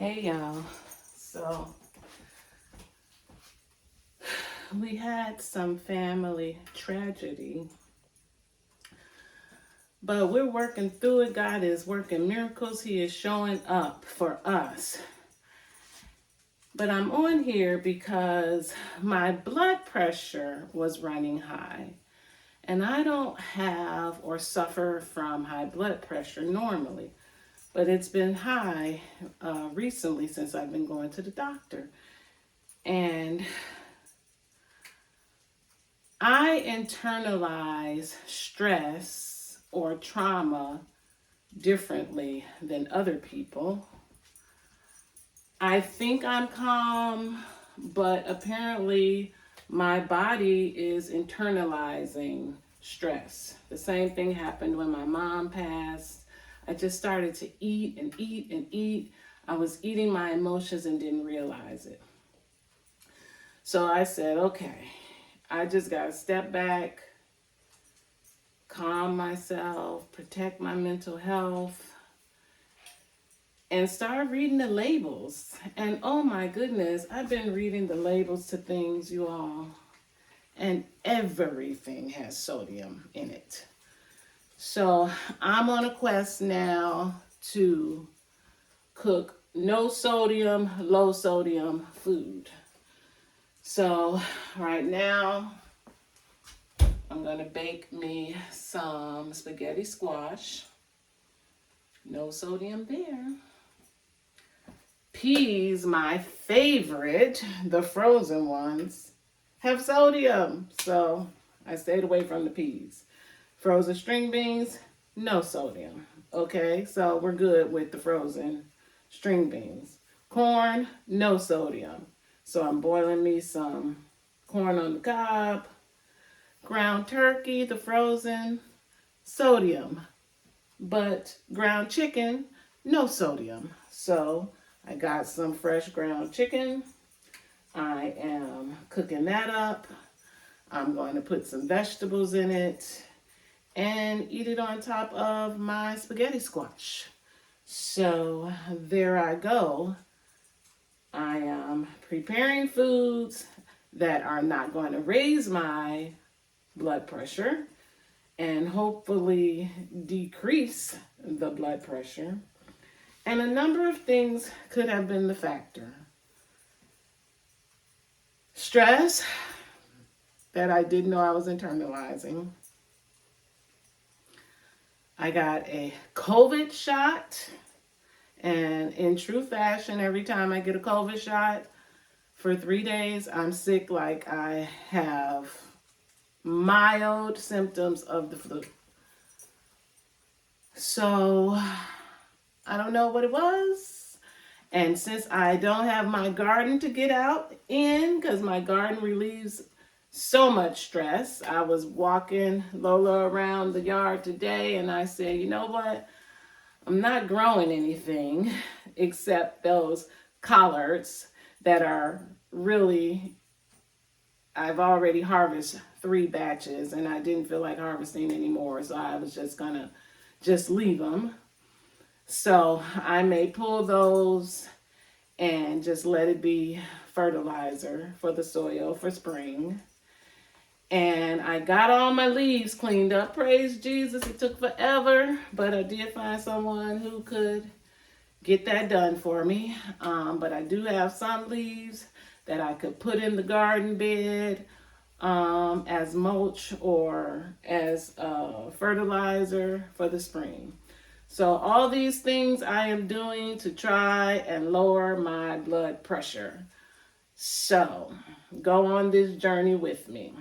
Hey y'all. So we had some family tragedy, but we're working through it. God is working miracles. He is showing up for us. But I'm on here because my blood pressure was running high. And I don't have or suffer from high blood pressure normally, but it's been high recently since I've been going to the doctor. And I internalize stress or trauma differently than other people. I think I'm calm, but apparently my body is internalizing stress. The same thing happened when my mom passed. I just started to eat and eat and eat. I was eating my emotions and didn't realize it. So I said, okay, I just got to step back, calm myself, protect my mental health, and start reading the labels. And oh my goodness, I've been reading the labels to things, you all, and everything has sodium in it. So I'm on a quest now to cook no sodium, low sodium food. So right now, I'm gonna bake me some spaghetti squash. No sodium there. Peas, my favorite, the frozen ones, have sodium. So I stayed away from the peas. Frozen string beans, no sodium. Okay, so we're good with the frozen string beans. Corn, no sodium. So I'm boiling me some corn on the cob. Ground turkey, the frozen, sodium. But ground chicken, no sodium. So I got some fresh ground chicken. I am cooking that up. I'm going to put some vegetables in it and eat it on top of my spaghetti squash. So there I go. I am preparing foods that are not going to raise my blood pressure and hopefully decrease the blood pressure. And a number of things could have been the factor. Stress that I didn't know I was internalizing. I got a COVID shot, and in true fashion, every time I get a COVID shot, for 3 days, I'm sick like I have mild symptoms of the flu. So I don't know what it was. And since I don't have my garden to get out in, because my garden relieves so much stress, I was walking Lola around the yard today and I said, you know what? I'm not growing anything except those collards that are really, I've already harvested 3 batches and I didn't feel like harvesting anymore. So I was just gonna just leave them. So I may pull those and just let it be fertilizer for the soil for spring. And I got all my leaves cleaned up. Praise Jesus. It took forever, but I did find someone who could get that done for me. But I do have some leaves that I could put in the garden bed as mulch or as fertilizer for the spring. So all these things I am doing to try and lower my blood pressure. So go on this journey with me.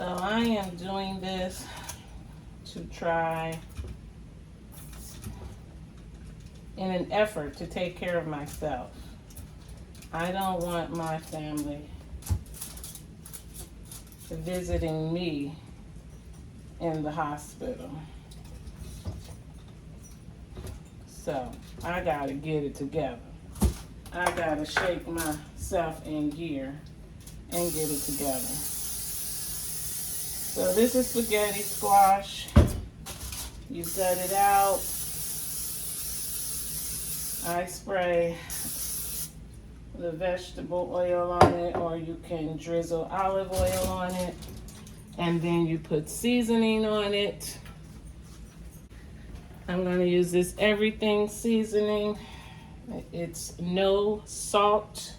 So I am doing this to try in an effort to take care of myself. I don't want my family visiting me in the hospital. So I gotta get it together. I gotta shake myself in gear and get it together. So this is spaghetti squash. You gut it out. I spray the vegetable oil on it, or you can drizzle olive oil on it, and then you put seasoning on it. I'm going to use this everything seasoning. It's no salt.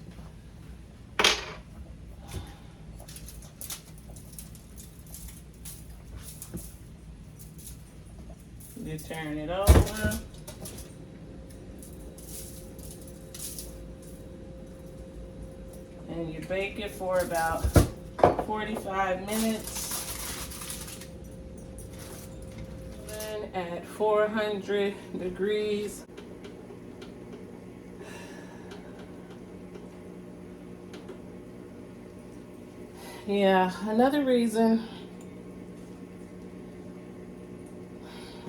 You turn it over. And you bake it for about 45 minutes. Then at 400 degrees. Yeah, another reason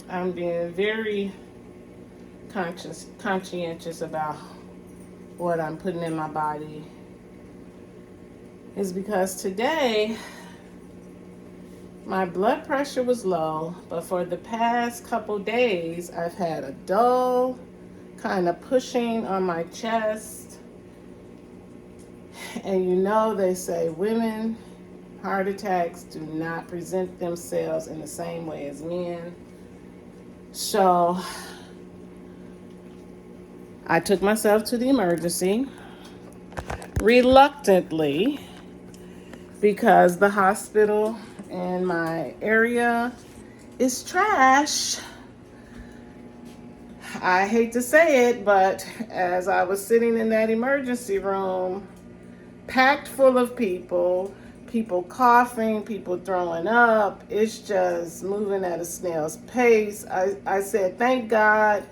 I'm being very conscientious about what I'm putting in my body is because today my blood pressure was low, but for the past couple days I've had a dull kind of pushing on my chest. And you know, they say women heart attacks do not present themselves in the same way as men. So I took myself to the emergency reluctantly because the hospital in my area is trash. I hate to say it, but as I was sitting in that emergency room, packed full of people coughing, people throwing up, it's just moving at a snail's pace. I said, thank God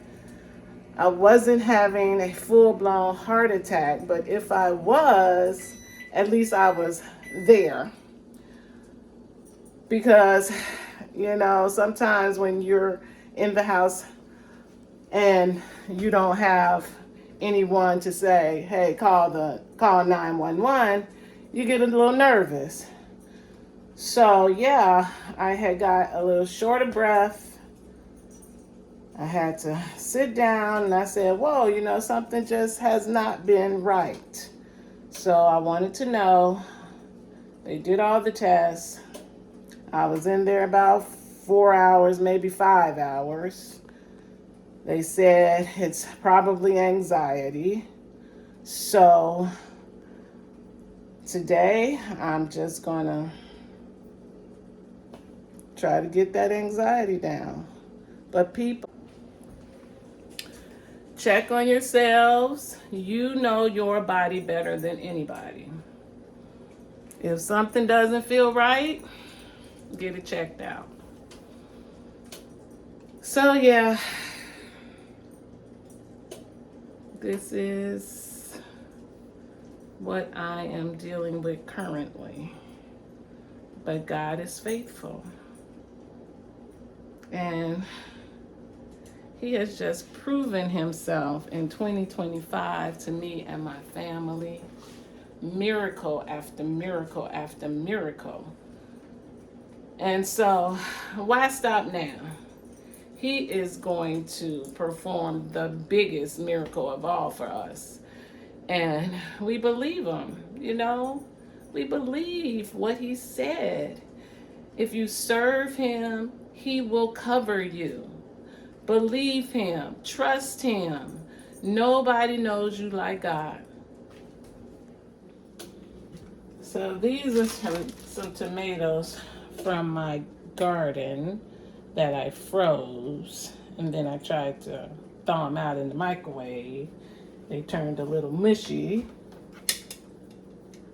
I wasn't having a full-blown heart attack, but if I was, at least I was there. Because, you know, sometimes when you're in the house and you don't have anyone to say, hey, call 911, you get a little nervous. So yeah, I had got a little short of breath. I had to sit down and I said, whoa, you know, something just has not been right. So I wanted to know. They did all the tests. I was in there about 4 hours, maybe 5 hours. They said it's probably anxiety. So today I'm just gonna try to get that anxiety down. But people, check on yourselves. You know your body better than anybody. If something doesn't feel right, get it checked out. So yeah, this is what I am dealing with currently. But God is faithful. And He has just proven Himself in 2025 to me and my family. Miracle after miracle after miracle. And so, why stop now? He is going to perform the biggest miracle of all for us. And we believe Him, you know? We believe what He said. If you serve Him, He will cover you. Believe Him. Trust Him. Nobody knows you like God. So these are some tomatoes from my garden that I froze, and then I tried to thaw them out in the microwave. They turned a little mushy.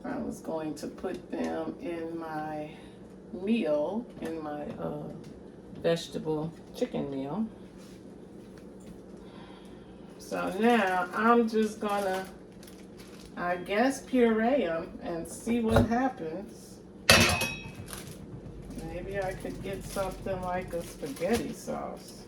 I was going to put them in my meal in my vegetable chicken meal. So now I'm just gonna, I guess, puree them and see what happens. Maybe I could get something like a spaghetti sauce.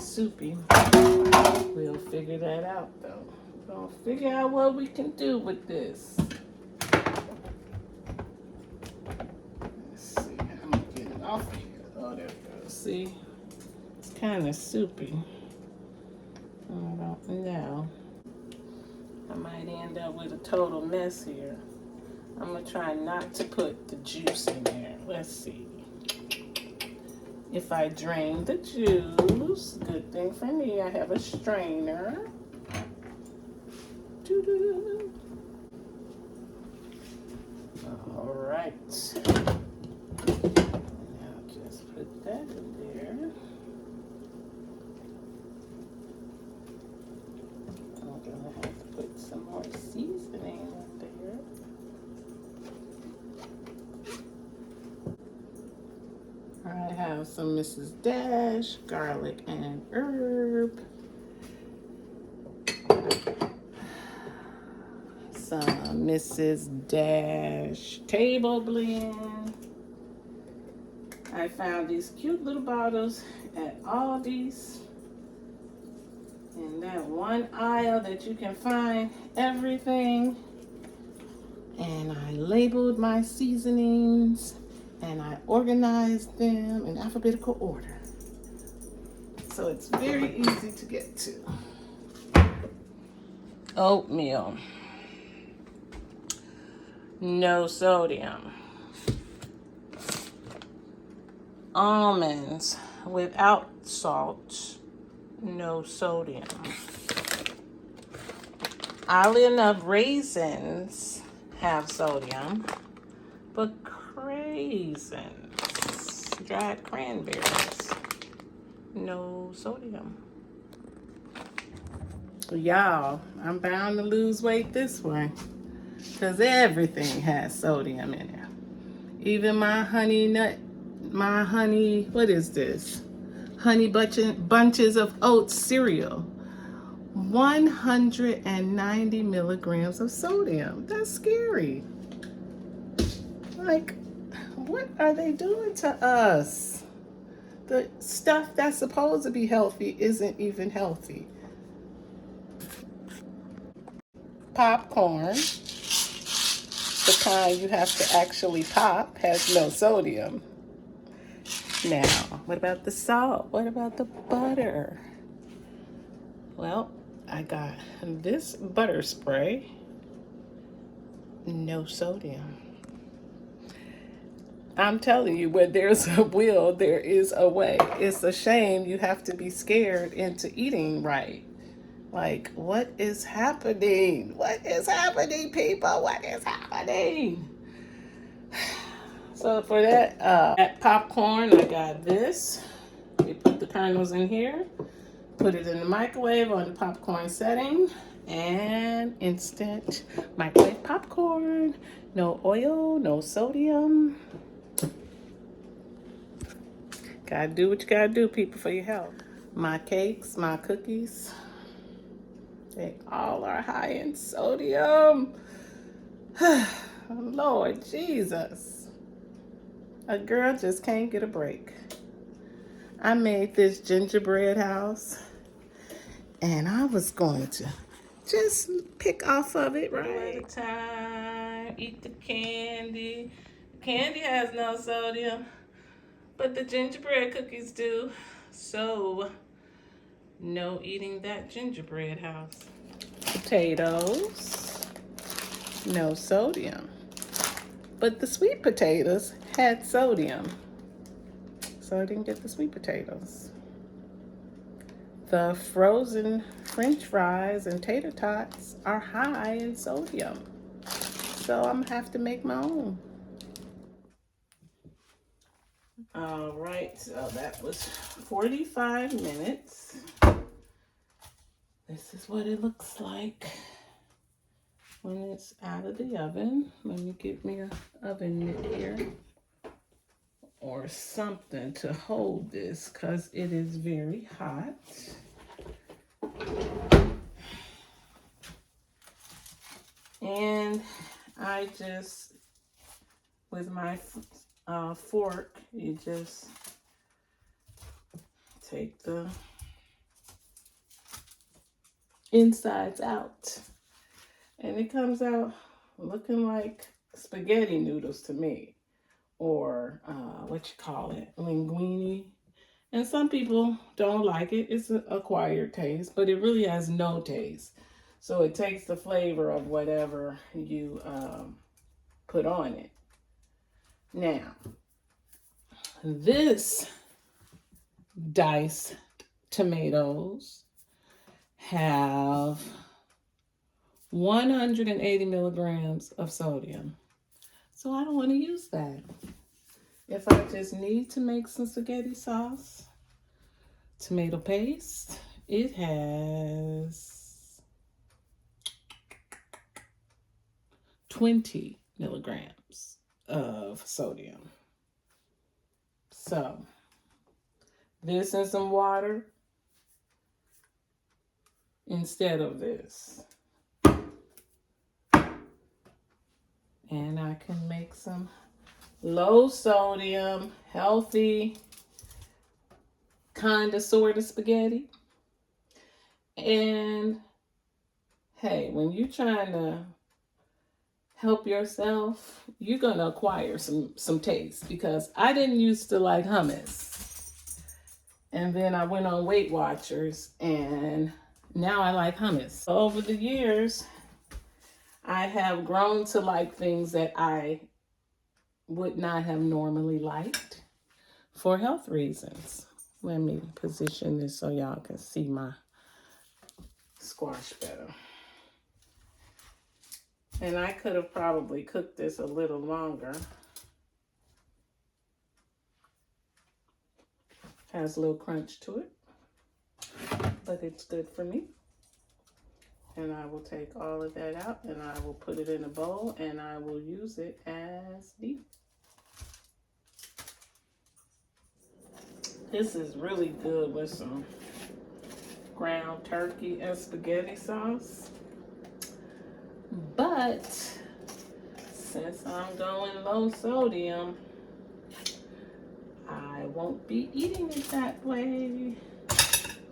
Soupy. We'll figure that out though. We'll figure out what we can do with this. Let's see. I'm gonna get it off of here. Oh, there we go. See? It's kind of soupy. I don't know. I might end up with a total mess here. I'm gonna try not to put the juice in there. Let's see. If I drain the juice, good thing for me, I have a strainer. Doo-doo-doo. All right. Now just put that in there. I'm gonna have to put some more seasoning in there. I have some Mrs. Dash, garlic and herb. Some Mrs. Dash table blend. I found these cute little bottles at Aldi's. In that one aisle that you can find everything. And I labeled my seasonings. And I organized them in alphabetical order. So it's very easy to get to. Oatmeal. No sodium. Almonds without salt. No sodium. Oddly enough, raisins have sodium, but raisins, dried cranberries, no sodium. Y'all, I'm bound to lose weight this way because everything has sodium in it. Even my what is this? Honey bunches of oats cereal. 190 milligrams of sodium. That's scary. Like, what are they doing to us? The stuff that's supposed to be healthy isn't even healthy. Popcorn, the kind you have to actually pop, has no sodium. Now, what about the salt? What about the butter? Well, I got this butter spray, no sodium. I'm telling you, where there's a will, there is a way. It's a shame you have to be scared into eating right. Like, what is happening? What is happening, people? What is happening? So for that popcorn, I got this. We put the kernels in here, put it in the microwave on the popcorn setting, and instant microwave popcorn. No oil, no sodium. Gotta do what you gotta do, people, for your health. My cakes, my cookies, they all are high in sodium. Lord Jesus. A girl just can't get a break. I made this gingerbread house, and I was going to just pick off of it right at a time, eat the candy. Candy has no sodium, but the gingerbread cookies do. So, no eating that gingerbread house. Potatoes, no sodium. But the sweet potatoes had sodium, so I didn't get the sweet potatoes. The frozen French fries and tater tots are high in sodium, so I'm gonna have to make my own. All right, so that was 45 minutes. This is what it looks like when it's out of the oven. Let me get me an oven mitt here or something to hold this because it is very hot. And I just, with my fork, you just take the insides out. And it comes out looking like spaghetti noodles to me. Or what you call it, linguine. And some people don't like it. It's an acquired taste, but it really has no taste. So it takes the flavor of whatever you put on it. Now, this diced tomatoes have 180 milligrams of sodium. So I don't want to use that. If I just need to make some spaghetti sauce, tomato paste, it has 20 milligrams of sodium. So, this and some water instead of this. And I can make some low sodium, healthy, kind of sort of spaghetti. And hey, when you're trying to help yourself, you're going to acquire some taste, because I didn't used to like hummus. And then I went on Weight Watchers and now I like hummus. Over the years, I have grown to like things that I would not have normally liked for health reasons. Let me position this so y'all can see my squash better. And I could have probably cooked this a little longer. Has a little crunch to it, but it's good for me. And I will take all of that out and I will put it in a bowl and I will use it as beef. This is really good with some ground turkey and spaghetti sauce. But since I'm going low sodium, I won't be eating it that way.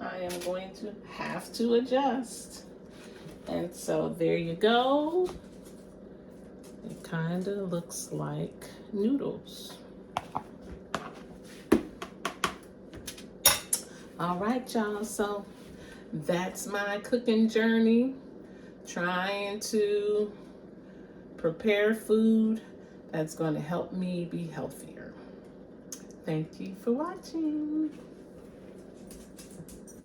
I am going to have to adjust. And so there you go. It kind of looks like noodles. All right, y'all. So that's my cooking journey. Trying to prepare food that's going to help me be healthier. Thank you for watching.